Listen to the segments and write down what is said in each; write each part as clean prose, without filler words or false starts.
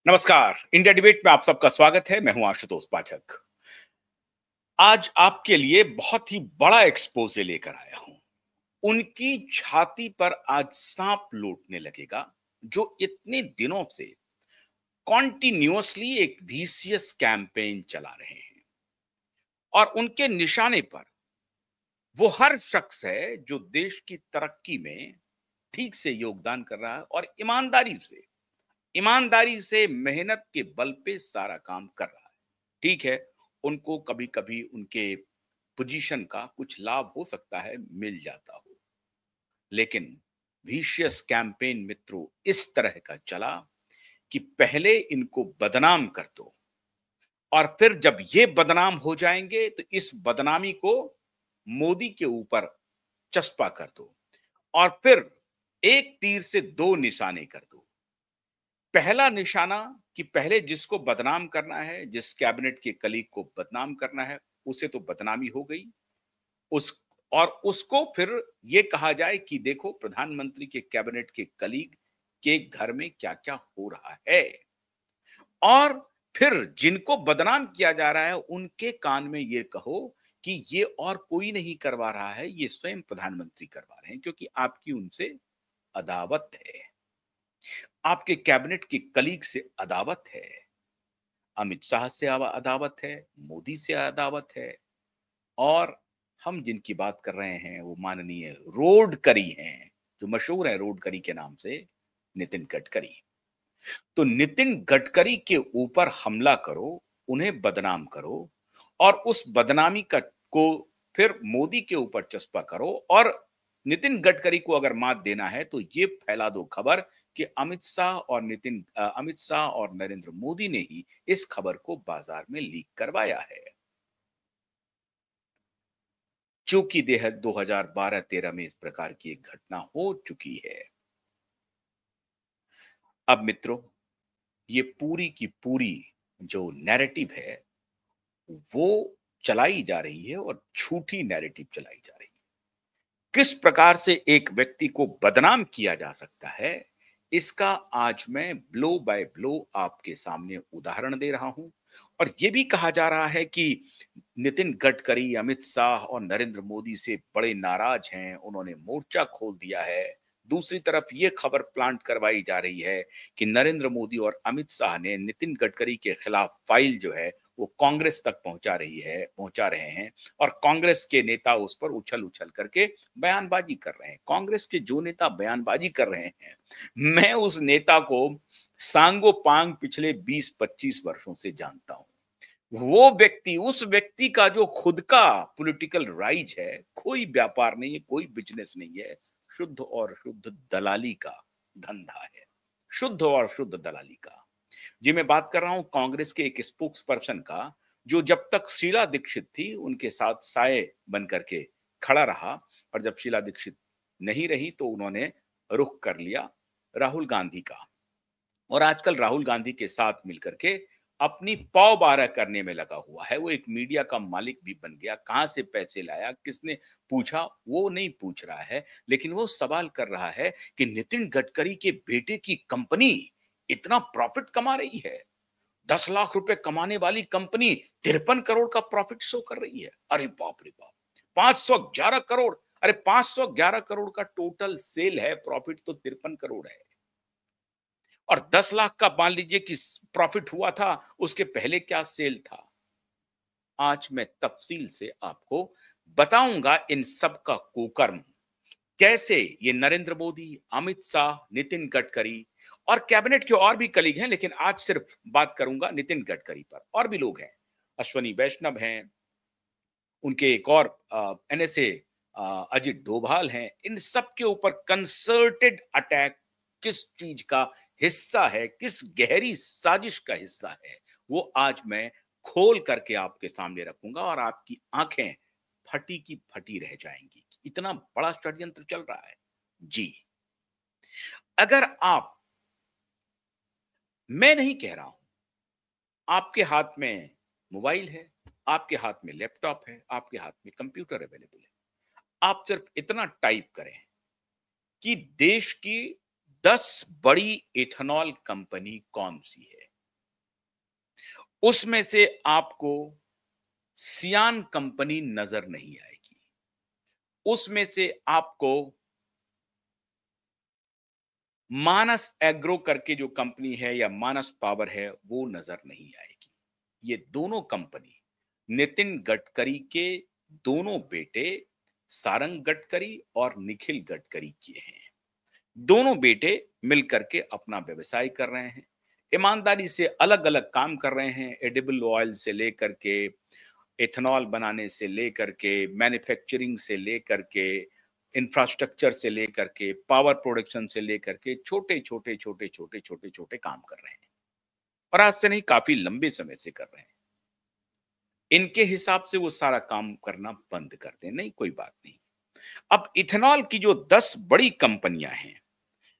नमस्कार। India debate में आप सबका स्वागत है। मैं हूं आशुतोष पाठक। आज आपके लिए बहुत ही बड़ा एक्सपोजे लेकर आया हूं। उनकी छाती पर आज सांप लौटने लगेगा, जो इतने दिनों से कॉन्टिन्यूअसली एक विशियस कैंपेन चला रहे हैं। और उनके निशाने पर वो हर शख्स है जो देश की तरक्की में ठीक से योगदान कर रहा है और ईमानदारी से मेहनत के बल पे सारा काम कर रहा है। ठीक है, उनको कभी-कभी उनके पोजीशन का कुछ लाभ हो सकता है, मिल जाता हो। लेकिन विशियस कैंपेन मित्रों इस तरह का चला कि पहले इनको बदनाम कर दो और फिर जब ये बदनाम हो जाएंगे तो इस बदनामी को मोदी के ऊपर चस्पा कर दो और फिर एक तीर से दो निशाने कर दो। पहला निशाना कि पहले जिसको बदनाम करना है, जिस कैबिनेट के कलीग को बदनाम करना है, उसे तो बदनामी हो गई। उस और उसको फिर ये कहा जाए कि देखो प्रधानमंत्री के कैबिनेट के कलीग के घर में क्या-क्या हो रहा है। और फिर जिनको बदनाम किया जा रहा है, उनके कान में ये कहो कि ये और कोई नहीं करवा रहा है, ये स्वयं प्रधानमंत्री करवा रहे हैं क्योंकि आपकी उनसे अदावत है। आपके कैबिनेट के कलीग से अदावत है। अमित शाह से अदावत है, मोदी से अदावत है और हम जिनकी बात कर रहे हैं वो माननीय रोडकरी हैं, जो मशहूर है रोडकरी के नाम से, नितिन गडकरी। तो नितिन गडकरी के ऊपर हमला करो, उन्हें बदनाम करो और उस बदनामी का को फिर मोदी के ऊपर चस्पा करो और नितिन गडकरी को अगर मात देना है तो ये फैला दो खबर कि अमित शाह और नरेंद्र मोदी ने ही इस खबर को बाजार में लीक करवाया है। चूंकि 2012-13 में इस प्रकार की एक घटना हो चुकी है। अब मित्रों, ये पूरी की पूरी जो नैरेटिव है वो चलाई जा रही है और झूठी नैरेटिव चलाई जा रही है। किस प्रकार से एक व्यक्ति को बदनाम किया जा सकता है, इसका आज मैं ब्लो बाय ब्लो आपके सामने उदाहरण दे रहा हूं। और यह भी कहा जा रहा है कि नितिन गडकरी अमित शाह और नरेंद्र मोदी से बड़े नाराज हैं, उन्होंने मोर्चा खोल दिया है। दूसरी तरफ ये खबर प्लांट करवाई जा रही है कि नरेंद्र मोदी और अमित शाह ने नितिन गडकरी के खिलाफ फाइल जो है वो कांग्रेस तक पहुंचा रहे हैं और कांग्रेस के नेता उस पर उछल उछल करके बयानबाजी कर रहे हैं। कांग्रेस के जो नेता बयानबाजी कर रहे हैं, मैं उस नेता को सांगो पांग पिछले 20-25 वर्षों से जानता हूं। वो व्यक्ति, उस व्यक्ति का जो खुद का पॉलिटिकल राइज है, कोई व्यापार नहीं है, कोई बिजनेस नहीं है, शुद्ध और शुद्ध दलाली का धंधा है। शुद्ध और शुद्ध दलाली का। जी, मैं बात कर रहा हूं कांग्रेस के एक स्पोक्स पर्सन का, जो जब तक शीला दीक्षित थी उनके साथ साये बन करके खड़ा रहा और जब शीला दीक्षित नहीं रही तो उन्होंने रुख कर लिया राहुल गांधी का। और आजकल राहुल गांधी के साथ मिलकर के अपनी पौ बारह करने में लगा हुआ है। वो एक मीडिया का मालिक भी बन गया। कहां से पैसे लाया, किसने पूछा, वो नहीं पूछ रहा है, लेकिन वो सवाल कर रहा है कि नितिन गडकरी के बेटे की कंपनी इतना प्रॉफिट कमा रही है। 10 लाख रुपए कमाने वाली कंपनी 53 करोड़ का प्रॉफिट शो कर रही है। अरे बाप रे बाप, 511 करोड़। अरे 511 करोड़ का टोटल सेल है, प्रॉफिट तो 53 करोड़ है। और 10 लाख का मान लीजिए कि प्रॉफिट हुआ था, उसके पहले क्या सेल था। आज मैं तफसील से आपको बताऊंगा इन सब का कुकर्म, कैसे ये नरेंद्र मोदी, अमित शाह, नितिन गडकरी और कैबिनेट के और भी कलीग हैं, लेकिन आज सिर्फ बात करूंगा नितिन गडकरी पर। और भी लोग हैं, अश्वनी वैष्णव हैं, उनके एक और एनएसए अजित डोभाल हैं। इन सब के ऊपर कंसर्टेड अटैक किस चीज का हिस्सा है, किस गहरी साजिश का हिस्सा है, वो आज मैं खोल करके आपके सामने रखूंगा और आपकी आंखें फटी की फटी रह जाएंगी। इतना बड़ा षड्यंत्र चल रहा है। जी, अगर आप, मैं नहीं कह रहा हूं, आपके हाथ में मोबाइल है, आपके हाथ में लैपटॉप है, आपके हाथ में कंप्यूटर अवेलेबल है, आप सिर्फ इतना टाइप करें कि देश की 10 बड़ी इथेनॉल कंपनी कौन सी है। उसमें से आपको सियान कंपनी नजर नहीं आएगी। उसमें से आपको मानस एग्रो करके जो कंपनी है या मानस पावर है वो नजर नहीं आएगी। ये दोनों कंपनी नितिन गडकरी के दोनों बेटे सारंग गडकरी और निखिल गडकरी के हैं। दोनों बेटे मिलकर के अपना व्यवसाय कर रहे हैं, ईमानदारी से अलग अलग काम कर रहे हैं। एडिबल ऑयल से लेकर के एथेनॉल बनाने से लेकर के मैन्युफैक्चरिंग से लेकर के इंफ्रास्ट्रक्चर से लेकर के पावर प्रोडक्शन से लेकर के छोटे छोटे छोटे छोटे छोटे छोटे काम कर रहे हैं, और आज से नहीं काफी लंबे समय से कर रहे हैं। इनके हिसाब से वो सारा काम करना बंद कर दें, नहीं कोई बात नहीं। अब इथेनॉल की जो 10 बड़ी कंपनियां हैं,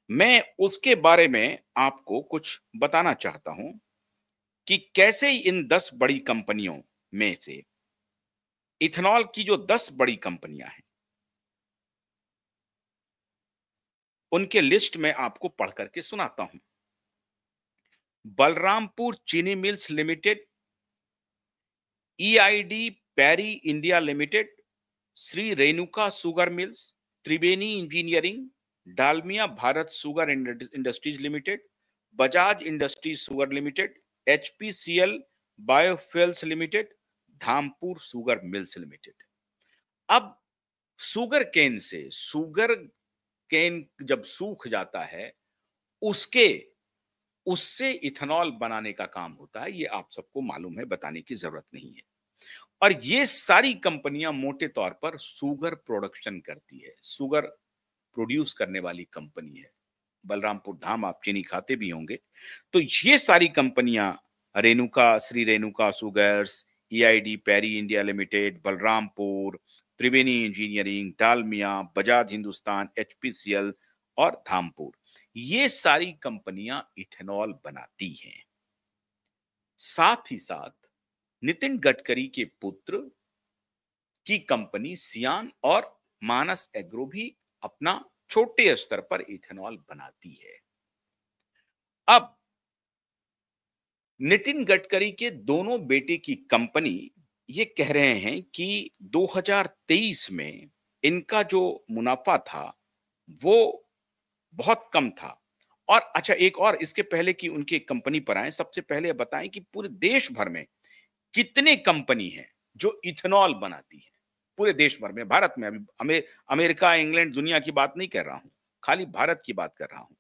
मैं उसके बारे में आपको कुछ बताना चाहता हूं कि कैसे इन 10 बड़ी कंपनियों में से इथेनॉल की जो 10 बड़ी कंपनियां हैं उनके लिस्ट में आपको पढ़ करके सुनाता हूं। Balrampur Chini mills limited, EID Parry India limited, Shri Renuka sugar mills, Triveni engineering, Dalmia Bharat sugar industries limited, Bajaj industries sugar limited, HPCL biofuels limited, Dhampur sugar mills limited. अब शुगर केन जब सूख जाता है उसके उससे इथेनॉल बनाने का काम होता है, ये आप सबको मालूम है, बताने की जरूरत नहीं है। और ये सारी कंपनियां मोटे तौर पर शुगर प्रोडक्शन करती है, शुगर प्रोड्यूस करने वाली कंपनी है। बलरामपुर धाम, आप चीनी खाते भी होंगे, तो ये सारी कंपनियां Renuka, Shri Renuka sugars, EID Parry India limited, Balrampur, त्रिवेणी इंजीनियरिंग, डालमिया, बजाज हिंदुस्तान, एचपीसीएल और धामपुर, ये सारी कंपनियां इथेनॉल बनाती हैं। साथ ही साथ नितिन गडकरी के पुत्र की कंपनी सियान और मानस एग्रो भी अपना छोटे स्तर पर इथेनॉल बनाती है। अब नितिन गडकरी के दोनों बेटे की कंपनी ये कह रहे हैं कि 2023 में इनका जो मुनाफा था वो बहुत कम था। और अच्छा, एक और इसके पहले कि उनकी कंपनी पर आए, सबसे पहले बताएं कि पूरे देश भर में कितने कंपनी हैं जो इथेनॉल बनाती है। पूरे देश भर में, भारत में, अभी अमेरिका, इंग्लैंड, दुनिया की बात नहीं कर रहा हूं, खाली भारत की बात कर रहा हूं।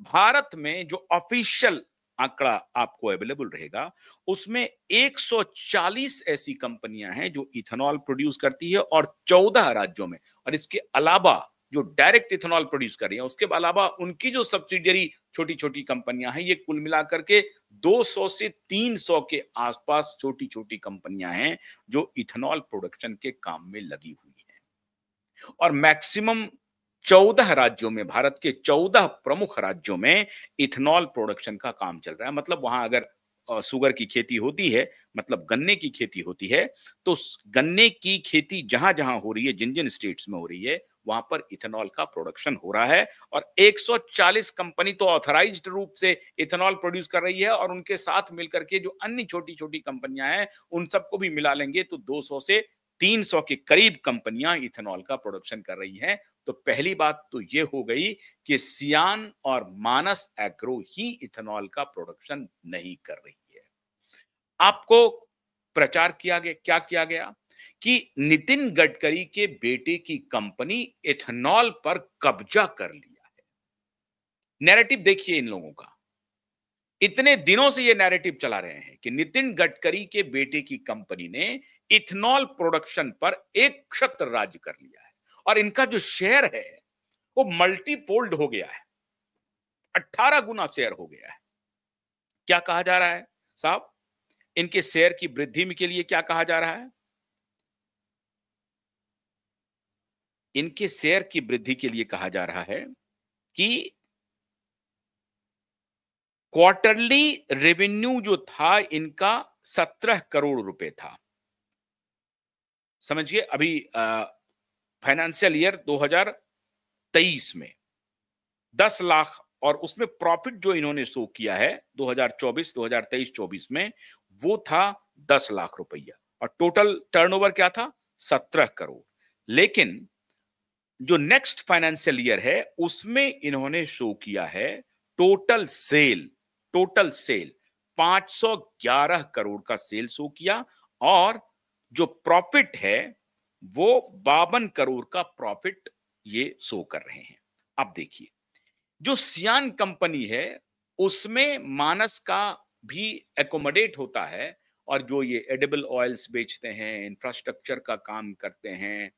भारत में जो ऑफिशियल आंकड़ा आपको अवेलेबल रहेगा उसमें 140 ऐसी कंपनियां हैं जो इथेनॉल प्रोड्यूस करती है, और 14 राज्यों में, और इसके अलावा जो डायरेक्ट इथेनॉल प्रोड्यूस कर रही है उसके अलावा उनकी जो सब्सिडियरी छोटी छोटी कंपनियां हैं, ये कुल मिलाकर के 200 से 300 के आसपास छोटी छोटी कंपनियां हैं जो इथेनॉल प्रोडक्शन के काम में लगी हुई हैं। और मैक्सिमम 14 राज्यों में, भारत के 14 प्रमुख राज्यों में इथेनॉल प्रोडक्शन का काम चल रहा है। मतलब वहां अगर शुगर की खेती होती है, मतलब गन्ने की खेती होती है, तो गन्ने की खेती जहां जहां हो रही है, जिन जिन स्टेट्स में हो रही है, वहां पर इथेनॉल का प्रोडक्शन हो रहा है। और 140 कंपनी तो ऑथराइज्ड रूप से इथेनॉल प्रोड्यूस कर रही है, और उनके साथ मिलकर के जो अन्य छोटी छोटी कंपनियां हैं उन सबको भी मिला लेंगे तो 200 से 300 के करीब कंपनियां इथेनॉल का प्रोडक्शन कर रही हैं। तो पहली बात तो यह हो गई कि सियान और मानस एग्रो ही इथेनॉल का प्रोडक्शन नहीं कर रही है। आपको प्रचार किया गया, क्या किया गया कि नितिन गडकरी के बेटे की कंपनी इथेनॉल पर कब्जा कर लिया है। नैरेटिव देखिए इन लोगों का, इतने दिनों से ये नैरेटिव चला रहे हैं कि नितिन गडकरी के बेटे की कंपनी ने इथेनॉल प्रोडक्शन पर एक छत्र राज्य कर लिया है, और इनका जो शेयर है वो मल्टीफोल्ड हो गया है, 18 गुना शेयर हो गया है। क्या कहा जा रहा है साहब, इनके शेयर की वृद्धि के लिए क्या कहा जा रहा है? इनके शेयर की वृद्धि के लिए कहा जा रहा है कि क्वार्टरली रेवेन्यू जो था इनका 17 करोड़ रुपए था। समझिए, अभी फाइनेंशियल ईयर 2023 में 10 लाख और उसमें प्रॉफिट जो इन्होंने शो किया है 2024 2023-24 में, वो था 10 लाख रुपया और टोटल टर्नओवर क्या था 17 करोड़। लेकिन जो नेक्स्ट फाइनेंशियल ईयर है उसमें इन्होंने शो किया है टोटल सेल 511 करोड़ का सेल शो किया और जो प्रॉफिट है वो 52 करोड़ का प्रॉफिट ये शो कर रहे हैं। अब देखिए, जो सियान कंपनी है उसमें मानस का भी एकोमोडेट होता है और जो ये एडिबल ऑयल्स बेचते हैं, इंफ्रास्ट्रक्चर का काम करते हैं,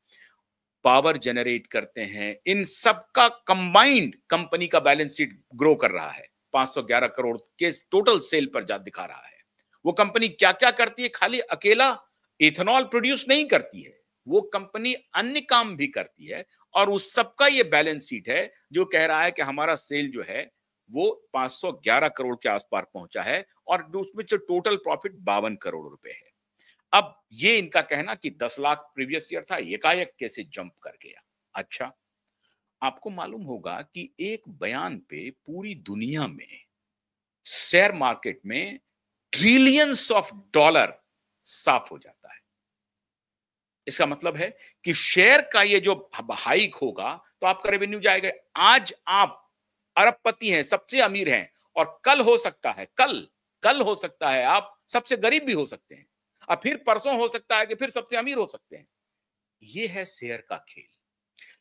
पावर जनरेट करते हैं, इन सब का कंबाइंड कंपनी का बैलेंस शीट ग्रो कर रहा है। 511 करोड़ के टोटल सेल पर जा दिखा रहा है। वो कंपनी क्या क्या करती है, खाली अकेला इथेनॉल प्रोड्यूस नहीं करती है, वो कंपनी अन्य काम भी करती है और उस सब का ये बैलेंस शीट है जो कह रहा है कि हमारा सेल जो है वो 511 करोड़ के आसपास पहुंचा है और उसमें जो टोटल प्रॉफिट 52 करोड़ रुपए है। अब ये इनका कहना कि 10 लाख प्रीवियस ईयर था, एकाएक कैसे जंप कर गया। अच्छा, आपको मालूम होगा कि एक बयान पे पूरी दुनिया में शेयर मार्केट में ट्रिलियंस ऑफ डॉलर साफ हो जाता है। इसका मतलब है कि शेयर का ये जो हाइक होगा तो आपका रेवेन्यू जाएगा। आज आप अरबपति हैं, सबसे अमीर हैं और कल हो सकता है, कल हो सकता है आप सबसे गरीब भी हो सकते हैं और फिर परसों हो सकता है कि फिर सबसे अमीर हो सकते हैं। ये है शेयर का खेल।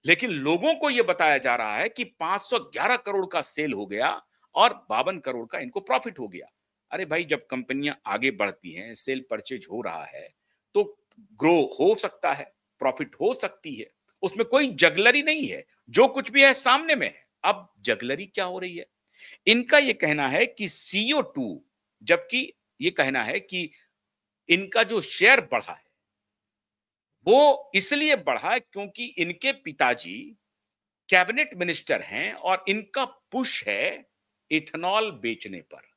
लेकिन लोगों को यह बताया जा रहा है कि 511 करोड़ का सेल हो गया और 52 करोड़ का इनको प्रॉफिट हो गया। अरे भाई, जब कंपनियां आगे बढ़ती हैं, सेल परचेज हो रहा है तो ग्रो हो सकता है, प्रॉफिट हो सकती है, उसमें कोई जगलरी नहीं है। जो कुछ भी है सामने में है। अब जगलरी क्या हो रही है? इनका यह कहना है कि CO2, जबकि यह कहना है कि इनका जो शेयर बढ़ा है वो इसलिए बढ़ा क्योंकि इनके पिताजी कैबिनेट मिनिस्टर हैं और इनका पुश है इथेनॉल बेचने पर।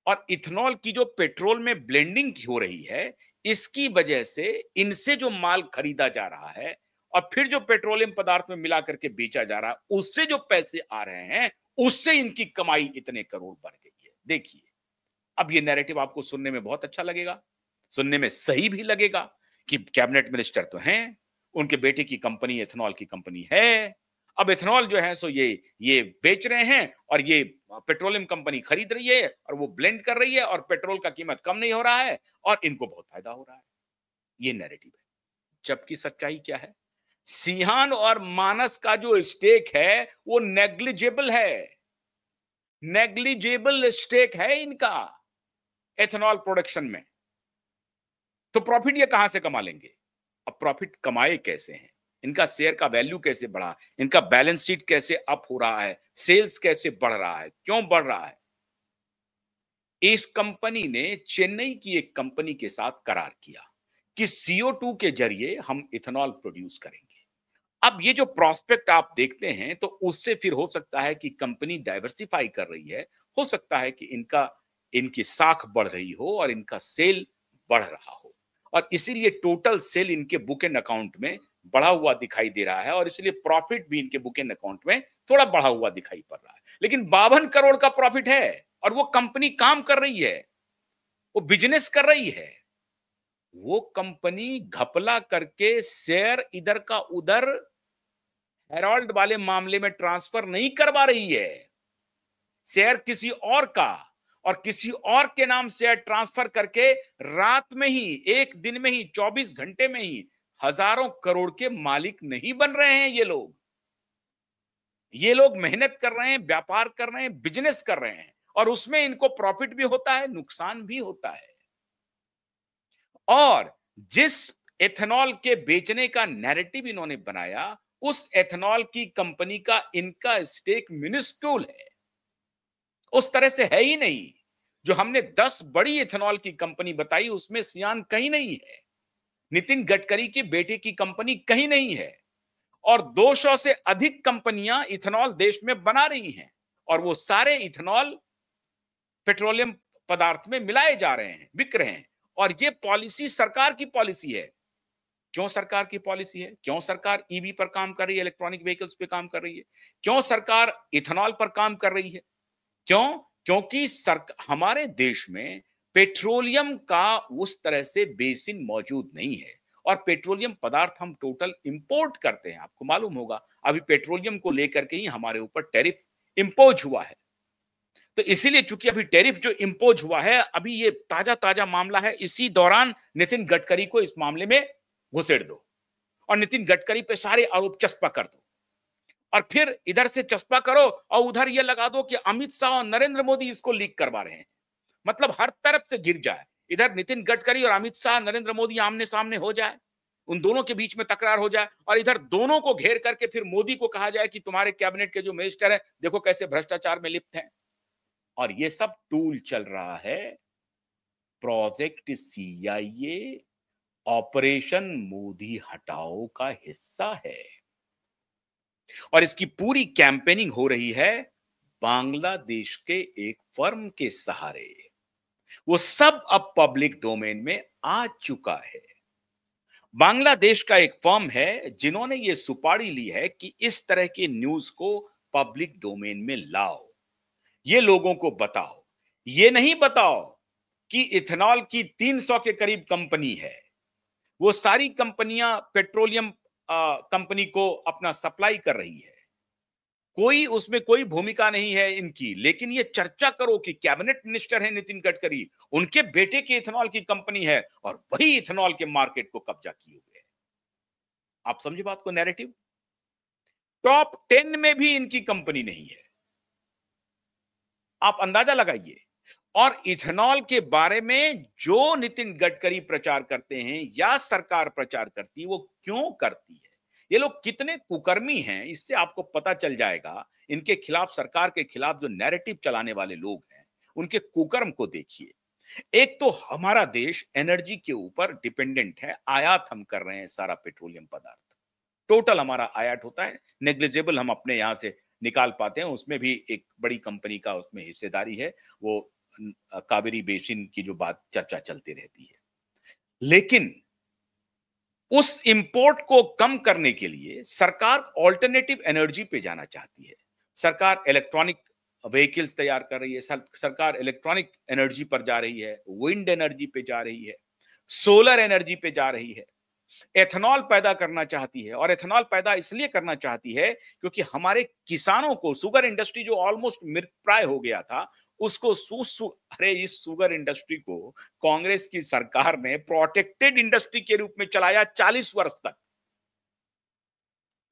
और इथेनॉल की जो पेट्रोल में ब्लेंडिंग हो रही है, इसकी वजह से इनसे जो माल खरीदा जा रहा है और फिर जो पेट्रोलियम पदार्थ में मिला करके बेचा जा रहा है, उससे जो पैसे आ रहे हैं, उससे इनकी कमाई इतने करोड़ बढ़ गई है। देखिए, अब ये नैरेटिव आपको सुनने में बहुत अच्छा लगेगा, सुनने में सही भी लगेगा कि कैबिनेट मिनिस्टर तो हैं, उनके बेटे की कंपनी एथेनॉल की कंपनी है। अब एथेनॉल जो है सो ये बेच रहे हैं और ये पेट्रोलियम कंपनी खरीद रही है और वो ब्लेंड कर रही है और पेट्रोल का कीमत कम नहीं हो रहा है और इनको बहुत फायदा हो रहा है। ये नैरेटिव है। जबकि सच्चाई क्या है? सिंहान और मानस का जो स्टेक है वो नेग्लिजिबल है। नेग्लिजिबल स्टेक है इनका एथेनॉल प्रोडक्शन में। तो प्रॉफिट ये कहां से कमा लेंगे? अब प्रॉफिट कमाए कैसे हैं? इनका शेयर का वैल्यू कैसे बढ़ा? इनका बैलेंस शीट कैसे अप हो रहा है? सेल्स कैसे बढ़ रहा है? क्यों बढ़ रहा है? इस कंपनी ने चेन्नई की एक कंपनी के साथ करार किया कि CO2 के जरिए हम इथेनॉल प्रोड्यूस करेंगे। अब ये जो प्रोस्पेक्ट आप देखते हैं तो उससे फिर हो सकता है कि कंपनी डाइवर्सिफाई कर रही है, हो सकता है कि इनकी साख बढ़ रही हो और इनका सेल बढ़ रहा हो और इसीलिए टोटल सेल इनके बुक एंड अकाउंट में बढ़ा हुआ दिखाई दे रहा है और इसलिए प्रॉफिट भी इनके बुक एंड अकाउंट में थोड़ा बढ़ा हुआ दिखाई पड़ रहा है। लेकिन 52 करोड़ का प्रॉफिट है और वो कंपनी काम कर रही है, वो बिजनेस कर रही है। वो कंपनी घपला करके शेयर इधर का उधर हेराल्ड वाले मामले में ट्रांसफर नहीं करवा रही है। शेयर किसी और का और किसी और के नाम शेयर ट्रांसफर करके रात में ही, एक दिन में ही, 24 घंटे में ही हजारों करोड़ के मालिक नहीं बन रहे हैं ये लोग। ये लोग मेहनत कर रहे हैं, व्यापार कर रहे हैं, बिजनेस कर रहे हैं और उसमें इनको प्रॉफिट भी होता है, नुकसान भी होता है। और जिस एथेनॉल के बेचने का नैरेटिव इन्होंने बनाया, उस एथेनॉल की कंपनी का इनका स्टेक मिनिस्क्यूल है, उस तरह से है ही नहीं। जो हमने 10 बड़ी एथेनॉल की कंपनी बताई उसमें सियान कहीं नहीं है, नितिन गडकरी की बेटे की कंपनी कहीं नहीं है और 200 से अधिक कंपनियां इथेनॉल देश में बना रही हैं और वो सारे इथेनॉल पेट्रोलियम पदार्थ में मिलाए जा रहे हैं, बिक रहे हैं और ये पॉलिसी सरकार की पॉलिसी है। क्यों सरकार की पॉलिसी है? क्यों सरकार ईवी पर काम कर रही है, इलेक्ट्रॉनिक व्हीकल्स पे काम कर रही है? क्यों सरकार इथेनॉल पर काम कर रही है? क्यों? क्योंकि हमारे देश में पेट्रोलियम का उस तरह से बेसिन मौजूद नहीं है और पेट्रोलियम पदार्थ हम टोटल इंपोर्ट करते हैं। आपको मालूम होगा, अभी पेट्रोलियम को लेकर के ही हमारे ऊपर टैरिफ इंपोज हुआ है। तो इसीलिए चूंकि अभी टैरिफ जो इंपोज हुआ है, अभी ये ताजा-ताजा मामला है, इसी दौरान नितिन गडकरी को इस मामले में घुसेड़ दो और नितिन गडकरी पे सारे आरोप चस्पा कर दो और फिर इधर से चस्पा करो और उधर ये लगा दो कि अमित शाह और नरेंद्र मोदी इसको लीक करवा रहे हैं। मतलब हर तरफ से गिर जाए, इधर नितिन गडकरी और अमित शाह, नरेंद्र मोदी आमने सामने हो जाए, उन दोनों के बीच में तकरार हो जाए और इधर दोनों को घेर करके फिर मोदी को कहा जाए कि तुम्हारे कैबिनेट के जो मिनिस्टर हैं, देखो कैसे भ्रष्टाचार में लिप्त हैं। और ये सब टूल चल रहा है प्रोजेक्ट सीआईए, ऑपरेशन मोदी हटाओ का हिस्सा है और इसकी पूरी कैंपेनिंग हो रही है बांग्लादेश के एक फर्म के सहारे। वो सब अब पब्लिक डोमेन में आ चुका है। बांग्लादेश का एक फर्म है जिन्होंने ये सुपारी ली है कि इस तरह के न्यूज को पब्लिक डोमेन में लाओ, ये लोगों को बताओ। ये नहीं बताओ कि इथेनॉल की 300 के करीब कंपनी है, वो सारी कंपनियां पेट्रोलियम कंपनी को अपना सप्लाई कर रही है, कोई उसमें कोई भूमिका नहीं है इनकी। लेकिन ये चर्चा करो कि कैबिनेट मिनिस्टर है नितिन गडकरी, उनके बेटे की इथेनॉल की कंपनी है और वही इथेनॉल के मार्केट को कब्जा किए हुए है। आप समझे बात को? नैरेटिव टॉप 10 में भी इनकी कंपनी नहीं है, आप अंदाजा लगाइए। और इथेनॉल के बारे में जो नितिन गडकरी प्रचार करते हैं या सरकार प्रचार करती है, वो क्यों करती है, ये लोग कितने कुकर्मी हैं, इससे आपको पता चल जाएगा। इनके खिलाफ, सरकार के खिलाफ जो नैरेटिव चलाने वाले लोग हैं, उनके कुकर्म को देखिए। एक तो हमारा देश एनर्जी के ऊपर डिपेंडेंट है, आयात हम कर रहे हैं सारा पेट्रोलियम पदार्थ, टोटल हमारा आयात होता है, नेग्लिजिबल हम अपने यहां से निकाल पाते हैं, उसमें भी एक बड़ी कंपनी का उसमें हिस्सेदारी है, वो कावेरी बेसिन की जो बात चर्चा चलती रहती है। लेकिन उस इंपोर्ट को कम करने के लिए सरकार ऑल्टरनेटिव एनर्जी पे जाना चाहती है। सरकार इलेक्ट्रॉनिक व्हीकल्स तैयार कर रही है, सरकार इलेक्ट्रॉनिक एनर्जी पर जा रही है, विंड एनर्जी पे जा रही है, सोलर एनर्जी पे जा रही है, एथेनॉल पैदा करना चाहती है। और एथेनॉल पैदा इसलिए करना चाहती है क्योंकि हमारे किसानों को, शुगर इंडस्ट्री जो ऑलमोस्ट मृतप्राय हो गया था, उसको अरे इस शुगर इंडस्ट्री को कांग्रेस की सरकार ने प्रोटेक्टेड इंडस्ट्री के रूप में चलाया 40 वर्ष तक।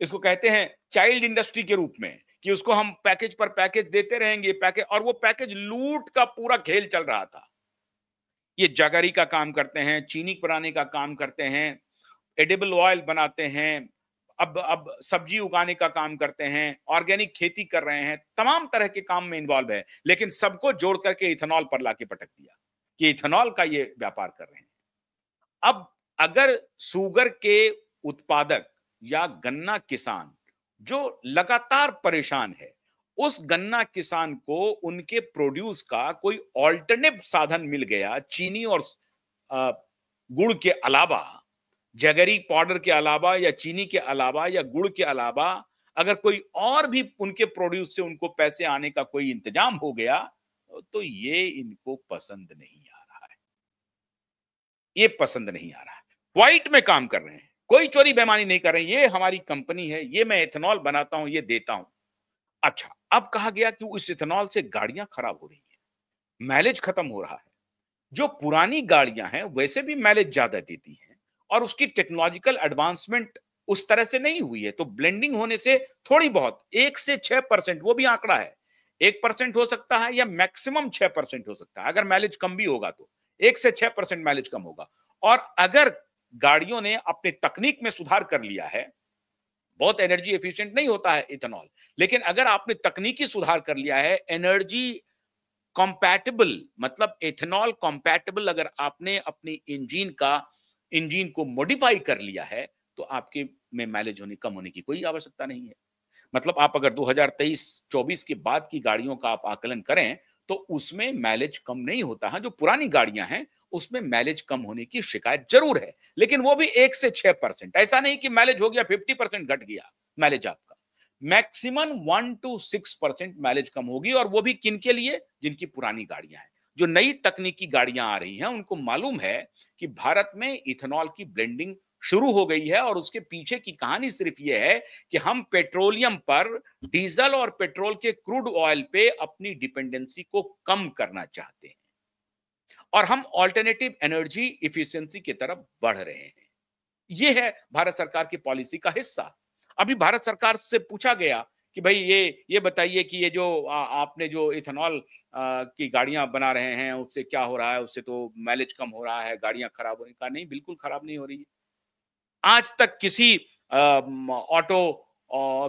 इसको कहते हैं चाइल्ड इंडस्ट्री के रूप में, कि उसको हम पैकेज पर पैकेज देते रहेंगे, पैकेज, और वो पैकेज लूट का पूरा खेल चल रहा था। ये जगरी का काम करते हैं, चीनी बनाने का काम करते हैं, एडिबल ऑयल बनाते हैं, अब सब्जी उगाने का काम करते हैं, ऑर्गेनिक खेती कर रहे हैं, तमाम तरह के काम में इन्वॉल्व है। लेकिन सबको जोड़ करके इथेनॉल पर लाके पटक दिया कि इथेनॉल का ये व्यापार कर रहे हैं। अब अगर शुगर के उत्पादक या गन्ना किसान जो लगातार परेशान है, उस गन्ना किसान को उनके प्रोड्यूस का कोई ऑल्टरनेटिव साधन मिल गया, चीनी और गुड़ के अलावा, जगरी पाउडर के अलावा या चीनी के अलावा या गुड़ के अलावा, अगर कोई और भी उनके प्रोड्यूस से उनको पैसे आने का कोई इंतजाम हो गया, तो ये इनको पसंद नहीं आ रहा है। ये पसंद नहीं आ रहा है। व्हाइट में काम कर रहे हैं, कोई चोरी बेईमानी नहीं कर रहे हैं, ये हमारी कंपनी है, ये मैं इथेनॉल बनाता हूं, ये देता हूं। अच्छा, अब कहा गया कि उस इथेनॉल से गाड़ियां खराब हो रही हैं, माइलेज खत्म हो रहा है। जो पुरानी गाड़ियां हैं वैसे भी माइलेज ज्यादा देती हैं और उसकी टेक्नोलॉजिकल एडवांसमेंट उस तरह से नहीं हुई है, तो ब्लेंडिंग होने से थोड़ी बहुत 1 से 6%, वो भी आंकड़ा है, 1% हो सकता है या मैक्सिमम 6% हो सकता है। अगर माइलेज कम भी होगा तो 1 से 6% माइलेज कम होगा। और अगर गाड़ियों ने अपने तकनीक में सुधार कर लिया है, बहुत एनर्जी एफिशिएंट नहीं होता है इथेनॉल, लेकिन अगर आपने तकनीकी सुधार कर लिया है, एनर्जी कंपैटिबल, मतलब इथेनॉल कंपैटिबल, अगर आपने अपनी इंजन को मॉडिफाई कर लिया है, तो आपके में माइलेज कम होने की कोई आवश्यकता नहीं है। मतलब आप अगर 2023-24 के बाद की गाड़ियों का आप आकलन करें, तो उसमें माइलेज कम नहीं होता है। जो पुरानी गाड़ियां हैं उसमें माइलेज कम होने की शिकायत जरूर है, लेकिन वो भी 1 से 6%। ऐसा नहीं कि माइलेज हो गया 50% घट गया माइलेज आपका। मैक्सिमम 1 टू 6% माइलेज कम होगी, और वो भी किन के लिए? जिनकी पुरानी गाड़ियां हैं। जो नई तकनीकी गाड़ियां आ रही हैं उनको मालूम है कि भारत में इथेनॉल की ब्लेंडिंग शुरू हो गई है, और उसके पीछे की कहानी सिर्फ यह है कि हम पेट्रोलियम पर, डीजल और पेट्रोल के क्रूड ऑयल पे अपनी डिपेंडेंसी को कम करना चाहते हैं, और हम ऑल्टरनेटिव एनर्जी इफिशिएंसी की तरफ बढ़ रहे हैं। यह है भारत सरकार की पॉलिसी का हिस्सा। अभी भारत सरकार से पूछा गया कि भाई ये बताइए कि ये जो आपने जो इथेनॉल की गाड़ियां बना रहे हैं उससे क्या हो रहा है? उससे तो माइलेज कम हो रहा है, गाड़ियां खराब होने का। नहीं, बिल्कुल खराब नहीं हो रही है। आज तक किसी ऑटो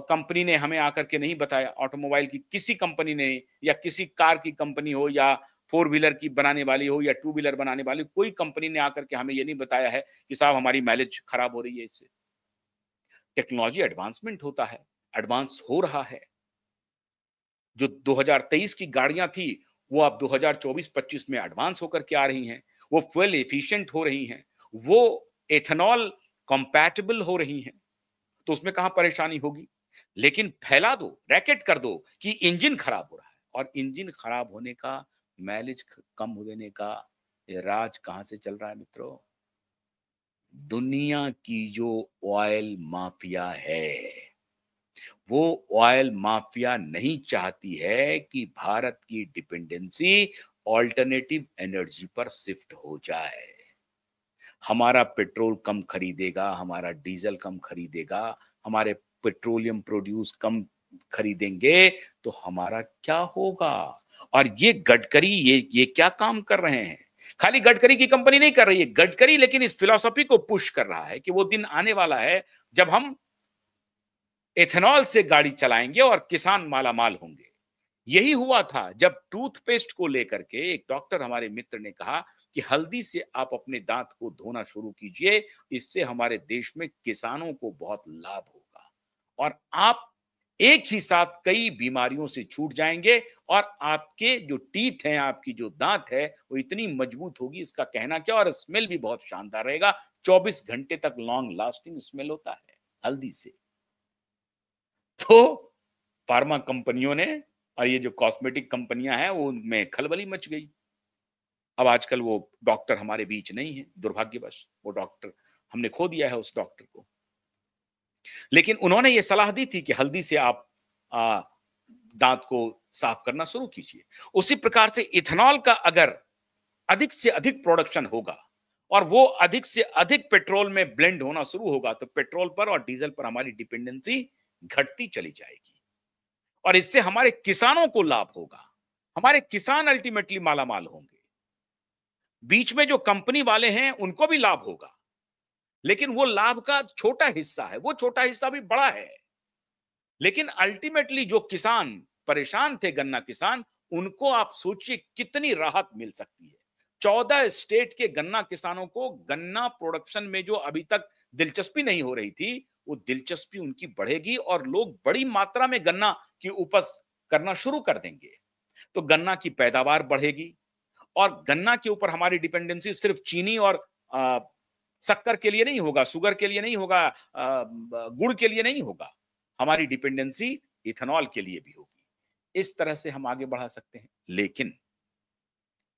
कंपनी ने हमें आकर के नहीं बताया, ऑटोमोबाइल की किसी कंपनी ने, या किसी कार की कंपनी हो, या फोर व्हीलर की बनाने वाली हो, या टू व्हीलर बनाने वाली, कोई कंपनी ने आकर के हमें ये नहीं बताया है कि साहब हमारी माइलेज खराब हो रही है इससे। टेक्नोलॉजी एडवांसमेंट होता है, एडवांस हो रहा है। जो 2023 की गाड़ियां थी वो अब 2024-25 में एडवांस होकर के आ रही हैं। वो फ्यूल एफिशिएंट हो रही हैं, वो एथेनॉल कंपैटिबल हो रही हैं। तो उसमें कहां परेशानी होगी? लेकिन फैला दो, रैकेट कर दो कि इंजन खराब हो रहा है, और इंजन खराब होने का, माइलेज कम होने का ये राज कहां से चल रहा है मित्रों? दुनिया की जो ऑयल माफिया है, वो ऑयल माफिया नहीं चाहती है कि भारत की डिपेंडेंसी ऑल्टरनेटिव एनर्जी पर शिफ्ट हो जाए। हमारा पेट्रोल कम खरीदेगा, हमारा डीजल कम खरीदेगा, हमारे पेट्रोलियम प्रोड्यूस कम खरीदेंगे, तो हमारा क्या होगा? और ये गडकरी ये क्या काम कर रहे हैं? खाली गडकरी की कंपनी नहीं कर रही है, गडकरी लेकिन इस फिलॉसफी को पुश कर रहा है कि वो दिन आने वाला है जब हम एथेनॉल से गाड़ी चलाएंगे और किसान मालामाल होंगे। यही हुआ था जब टूथपेस्ट को लेकर के एक डॉक्टर, हमारे मित्र, ने कहा कि हल्दी से आप अपने दांत को धोना शुरू कीजिए, इससे हमारे देश में किसानों को बहुत लाभ होगा, और आप एक ही साथ कई बीमारियों से छूट जाएंगे, और आपके जो टीथ हैं, आपकी जो दांत है, वो इतनी मजबूत होगी, इसका कहना क्या, और स्मेल भी बहुत शानदार रहेगा। 24 घंटे तक लॉन्ग लास्टिंग स्मेल होता है हल्दी से। तो फार्मा कंपनियों ने, और ये जो कॉस्मेटिक कंपनियां हैं, वो उनमें खलबली मच गई। अब आजकल वो डॉक्टर हमारे बीच नहीं है, दुर्भाग्यवश वो डॉक्टर, हमने खो दिया है उस डॉक्टर को। लेकिन उन्होंने ये सलाह दी थी कि हल्दी से आप आ, दांत को साफ करना शुरू कीजिए। उसी प्रकार से इथेनॉल का अगर अधिक से अधिक प्रोडक्शन होगा, और वो अधिक से अधिक पेट्रोल में ब्लेंड होना शुरू होगा, तो पेट्रोल पर और डीजल पर हमारी डिपेंडेंसी घटती चली जाएगी, और इससे हमारे किसानों को लाभ होगा। हमारे किसान अल्टीमेटली मालामाल होंगे। बीच में जो कंपनी वाले हैं उनको भी लाभ होगा, लेकिन वो लाभ का छोटा हिस्सा है, वो छोटा हिस्सा भी बड़ा है। लेकिन अल्टीमेटली जो किसान परेशान थे, गन्ना किसान, उनको आप सोचिए कितनी राहत मिल सकती है। 14 स्टेट के गन्ना किसानों को गन्ना प्रोडक्शन में जो अभी तक दिलचस्पी नहीं हो रही थी, वो दिलचस्पी उनकी बढ़ेगी, और लोग बड़ी मात्रा में गन्ना की उपज करना शुरू कर देंगे। तो गन्ना की पैदावार बढ़ेगी, और गन्ना के ऊपर हमारी डिपेंडेंसी सिर्फ चीनी और शक्कर के लिए नहीं होगा, शुगर के लिए नहीं होगा, गुड़ के लिए नहीं होगा, हमारी डिपेंडेंसी इथेनॉल के लिए भी होगी। इस तरह से हम आगे बढ़ा सकते हैं, लेकिन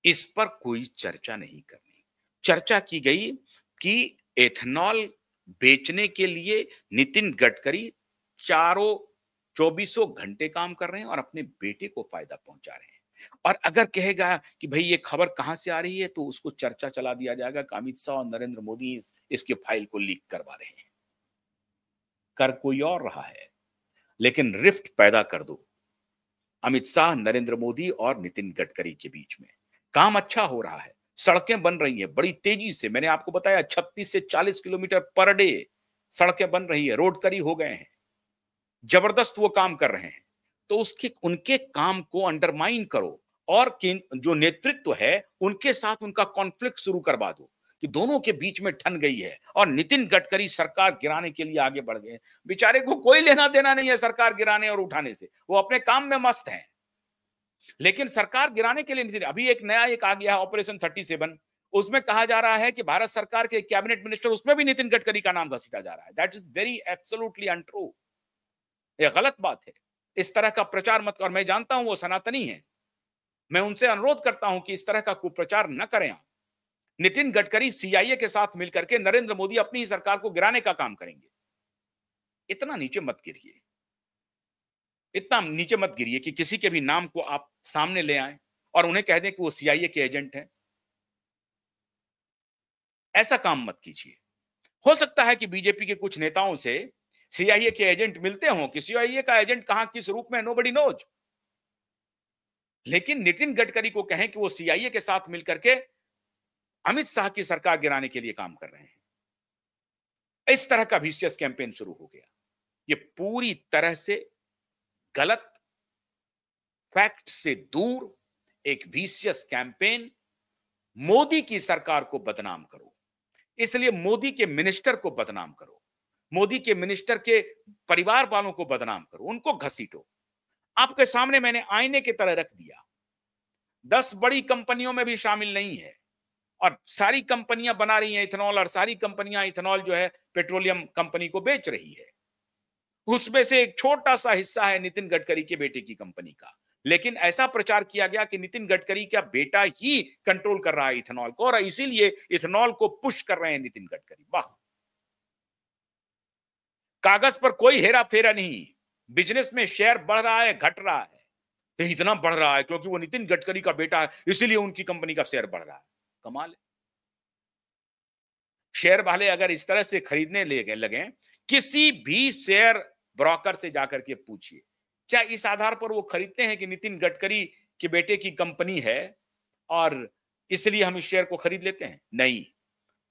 इस पर कोई चर्चा नहीं करनी। चर्चा की गई कि एथेनॉल बेचने के लिए नितिन गडकरी चारों 24 घंटे काम कर रहे हैं और अपने बेटे को फायदा पहुंचा रहे हैं। और अगर कहेगा कि भाई ये खबर कहां से आ रही है, तो उसको चर्चा चला दिया जाएगा कि अमित शाह और नरेंद्र मोदी इसके फाइल को लीक करवा रहे हैं। कर कोई और रहा है, लेकिन रिफ्ट पैदा कर दो अमित शाह, नरेंद्र मोदी और नितिन गडकरी के बीच में। काम अच्छा हो रहा है, सड़कें बन रही है बड़ी तेजी से। मैंने आपको बताया 36 से 40 किलोमीटर पर डे सड़कें बन रही है, रोड करी हो गए हैं, जबरदस्त वो काम कर रहे हैं। तो उसके उनके काम को अंडरमाइन करो, और जो नेतृत्व है उनके साथ उनका कॉन्फ्लिक्ट शुरू करवा दो कि दोनों के बीच में ठन गई है, और नितिन गडकरी सरकार गिराने के लिए आगे बढ़ गए। बेचारे को कोई लेना देना नहीं है सरकार गिराने और उठाने से, वो अपने काम में मस्त हैं। लेकिन सरकार गिराने के लिए नहीं, अभी एक नया एक आ गया है ऑपरेशन 37, उसमें कहा जा रहा है कि भारत सरकार के कैबिनेट मिनिस्टर, उसमें भी नितिन गडकरी का नाम घसीटा जा रहा है। That is very absolutely untrue. ये गलत बात है। इस तरह का प्रचार मत, और मैं जानता हूं वो सनातनी है, मैं उनसे अनुरोध करता हूं कि इस तरह का कुप्रचार न करें आप। नितिन गडकरी सीआईए के साथ मिलकर के नरेंद्र मोदी अपनी ही सरकार को गिराने का काम करेंगे। इतना नीचे मत गिरिए, इतना नीचे मत गिरिए कि किसी के भी नाम को आप सामने ले आए और उन्हें कह दें कि वो सीआईए के एजेंट हैं। ऐसा काम मत कीजिए। हो सकता है कि बीजेपी के कुछ नेताओं से सीआईए के एजेंट मिलते हों, कि सीआईए का एजेंट कहां किस रूप में, नोबडी नोज। लेकिन नितिन गडकरी को कहें कि वो सीआईए के साथ मिलकर के अमित शाह की सरकार गिराने के लिए काम कर रहे हैं, इस तरह का विशियस कैंपेन शुरू हो गया। ये पूरी तरह से गलत, फैक्ट से दूर एक विशियस कैंपेन। मोदी की सरकार को बदनाम करो, इसलिए मोदी के मिनिस्टर को बदनाम करो, मोदी के मिनिस्टर के परिवार वालों को बदनाम करो, उनको घसीटो। आपके सामने मैंने आईने की तरह रख दिया। 10 बड़ी कंपनियों में भी शामिल नहीं है, और सारी कंपनियां बना रही हैं इथेनॉल, और सारी कंपनियां इथेनॉल जो है पेट्रोलियम कंपनी को बेच रही है। उसमें से एक छोटा सा हिस्सा है नितिन गडकरी के बेटे की कंपनी का। लेकिन ऐसा प्रचार किया गया कि नितिन गडकरी का बेटा ही कंट्रोल कर रहा है इथेनॉल को, और इसीलिए इथेनॉल को पुश कर रहे हैं नितिन गडकरी। वाह! कागज पर कोई हेरा फेरा नहीं, बिजनेस में शेयर बढ़ रहा है, घट रहा है, तो इतना बढ़ रहा है क्योंकि वो नितिन गडकरी का बेटा है, इसीलिए उनकी कंपनी का शेयर बढ़ रहा है। कमाल है। शेयर वाले अगर इस तरह से खरीदने लगे, किसी भी शेयर ब्रोकर से जाकर के पूछिए, क्या इस आधार पर वो खरीदते हैं कि नितिन गडकरी के बेटे की कंपनी है और इसलिए हम इस शेयर को खरीद लेते हैं? नहीं,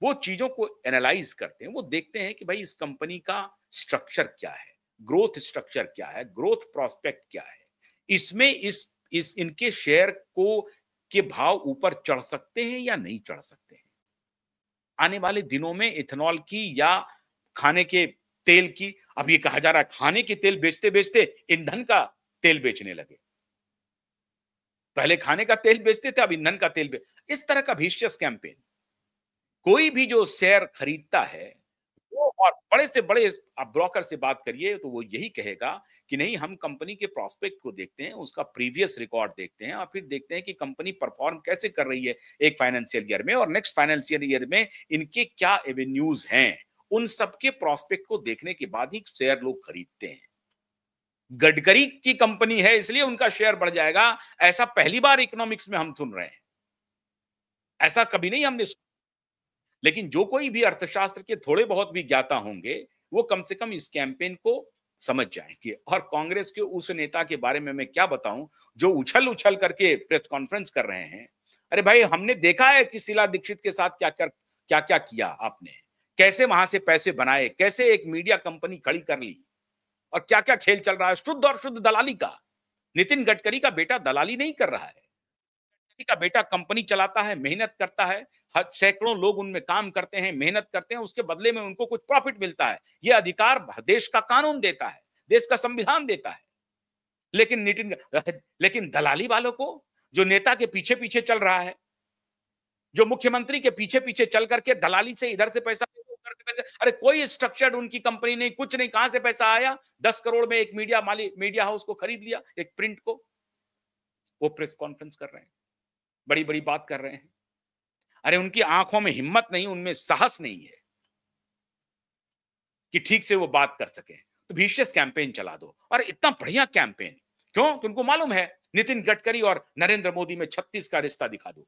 वो चीजों को एनालाइज करते हैं, वो देखते हैं कि भाई इस कंपनी का स्ट्रक्चर क्या है, ग्रोथ स्ट्रक्चर क्या है, ग्रोथ प्रोस्पेक्ट क्या है, इसमें इस इनके शेयर को के भाव ऊपर चढ़ सकते हैं या नहीं चढ़ सकते हैं। आने वाले दिनों में इथेनॉल की या खाने के तेल की, अब ये कहा जा रहा है खाने के तेल बेचते बेचते ईंधन का तेल बेचने लगे। पहले खाने का तेल बेचते थे, अब ईंधन का तेल इस तरह का विशियस कैंपेन। कोई भी जो शेयर खरीदता है वो, और बड़े से बड़े आप ब्रोकर से बात करिए तो वो यही कहेगा कि नहीं, हम कंपनी के प्रोस्पेक्ट को देखते हैं, उसका प्रीवियस रिकॉर्ड देखते हैं, और फिर देखते हैं कि कंपनी परफॉर्म कैसे कर रही है एक फाइनेंशियल ईयर में, और नेक्स्ट फाइनेंशियल ईयर में इनके क्या एवेन्यूज हैं, उन सबके प्रोस्पेक्ट को देखने के बाद ही शेयर लोग खरीदते हैं। गडकरी की कंपनी है इसलिए उनका शेयर बढ़ जाएगा, ऐसा पहली बार इकोनॉमिक्स में हम सुन रहे हैं। ऐसा कभी नहीं हमने। लेकिन जो कोई भी अर्थशास्त्र के थोड़े बहुत भी ज्ञाता होंगे, वो कम से कम इस कैंपेन को समझ जाएंगे। और कांग्रेस के उस नेता के बारे में मैं क्या बताऊं, जो उछल उछल करके प्रेस कॉन्फ्रेंस कर रहे हैं। अरे भाई, हमने देखा है कि शीला दीक्षित के साथ क्या क्या किया आपने, कैसे वहां से पैसे बनाए, कैसे एक मीडिया कंपनी खड़ी कर ली, और क्या क्या खेल चल रहा है शुद्ध और शुद्ध दलाली का। नितिन गडकरी का बेटा दलाली नहीं कर रहा है, का बेटा कंपनी चलाता है, मेहनत करता है, सैकड़ों लोग उनमें काम करते हैं, मेहनत करते हैं, उसके बदले में उनको कुछ प्रॉफिट मिलता है। यह अधिकार देश का कानून देता है, देश का संविधान देता है। लेकिन दलाली वालों को, जो नेता के पीछे पीछे चल रहा है, जो मुख्यमंत्री के पीछे पीछे चल करके दलाली से इधर से पैसा, उधर से पैसा, अरे कोई स्ट्रक्चर्ड उनकी कंपनी नहीं, कुछ नहीं, कहां से पैसा आया? 10 करोड़ में एक मीडिया हाउस को खरीद लिया, एक प्रिंट को। वो प्रेस कॉन्फ्रेंस कर रहे हैं, बड़ी बड़ी बात कर रहे हैं। अरे उनकी आंखों में हिम्मत नहीं, उनमें साहस नहीं है कि ठीक से वो बात कर सके। तो विशियस कैंपेन चला दो, और इतना बढ़िया कैंपेन क्यों? कि उनको मालूम है नितिन गडकरी और नरेंद्र मोदी में 36 का रिश्ता दिखा दो।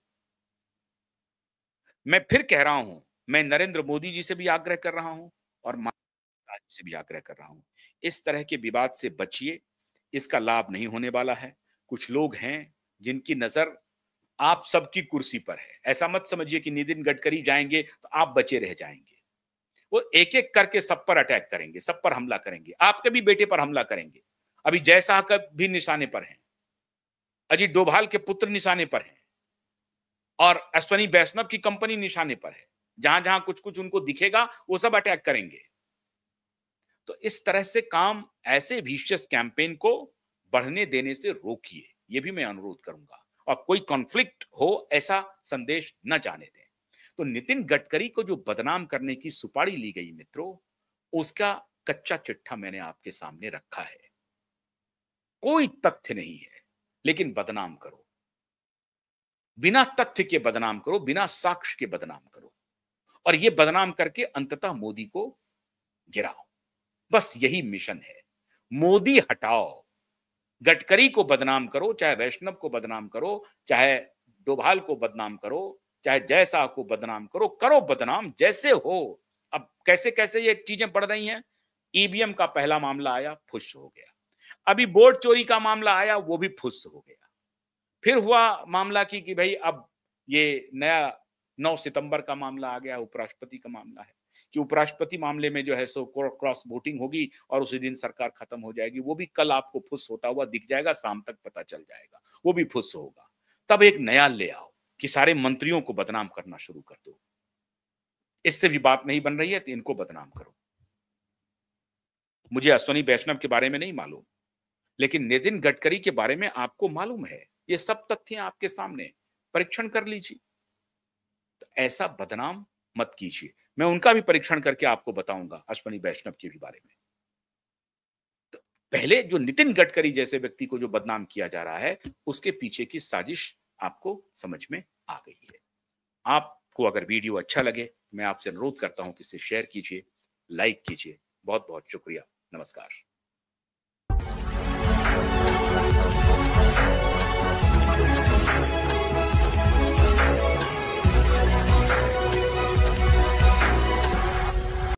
मैं फिर कह रहा हूं, मैं नरेंद्र मोदी जी से भी आग्रह कर रहा हूं और माता जी से भी आग्रह कर रहा हूं, इस तरह के विवाद से बचिए, इसका लाभ नहीं होने वाला है। कुछ लोग हैं जिनकी नजर आप सबकी कुर्सी पर है। ऐसा मत समझिए कि नितिन गडकरी जाएंगे तो आप बचे रह जाएंगे। वो एक एक करके सब पर अटैक करेंगे, सब पर हमला करेंगे, आपके भी बेटे पर हमला करेंगे। अभी जय शाह का भी निशाने पर है, अजीत डोभाल के पुत्र निशाने पर हैं, और अश्वनी वैष्णव की कंपनी निशाने पर है। जहां जहां कुछ कुछ उनको दिखेगा वो सब अटैक करेंगे। तो इस तरह से काम, ऐसे विशियस कैंपेन को बढ़ने देने से रोकिए। ये भी मैं अनुरोध करूंगा, और कोई कॉन्फ्लिक्ट हो ऐसा संदेश न जाने दें। तो नितिन गडकरी को जो बदनाम करने की सुपारी ली गई मित्रों, उसका कच्चा चिट्ठा मैंने आपके सामने रखा है। कोई तथ्य नहीं है, लेकिन बदनाम करो, बिना तथ्य के बदनाम करो, बिना साक्ष्य के बदनाम करो, और ये बदनाम करके अंततः मोदी को गिराओ। बस यही मिशन है। मोदी हटाओ, गडकरी को बदनाम करो, चाहे वैष्णव को बदनाम करो, चाहे डोभाल को बदनाम करो, चाहे जय शाह को बदनाम करो, करो बदनाम जैसे हो। अब कैसे कैसे ये चीजें बढ़ रही हैं। ईवीएम का पहला मामला आया, फुस हो गया। अभी वोट चोरी का मामला आया, वो भी फुस हो गया। फिर हुआ मामला कि भाई अब ये नया 9 सितंबर का मामला आ गया, उपराष्ट्रपति का मामला है कि उपराष्ट्रपति मामले में जो है सो क्रॉस वोटिंग होगी और उसी दिन सरकार खत्म हो जाएगी। वो भी कल आपको फुस होता हुआ दिख जाएगा, शाम तक पता चल जाएगा, वो भी फुस होगा। तब एक नया ले आओ कि सारे मंत्रियों को बदनाम करना शुरू कर दो। इससे भी बात नहीं बन रही है तो इनको बदनाम करो। मुझे अश्विनी वैष्णव के बारे में नहीं मालूम, लेकिन नितिन गडकरी के बारे में आपको मालूम है। ये सब तथ्य आपके सामने, परीक्षण कर लीजिए। तो ऐसा बदनाम मत कीजिए। मैं उनका भी परीक्षण करके आपको बताऊंगा, अश्विनी वैष्णव के भी बारे में। तो पहले जो नितिन गडकरी जैसे व्यक्ति को जो बदनाम किया जा रहा है, उसके पीछे की साजिश आपको समझ में आ गई है। आपको अगर वीडियो अच्छा लगे, मैं आपसे अनुरोध करता हूं कि इसे शेयर कीजिए, लाइक कीजिए। बहुत बहुत शुक्रिया। नमस्कार।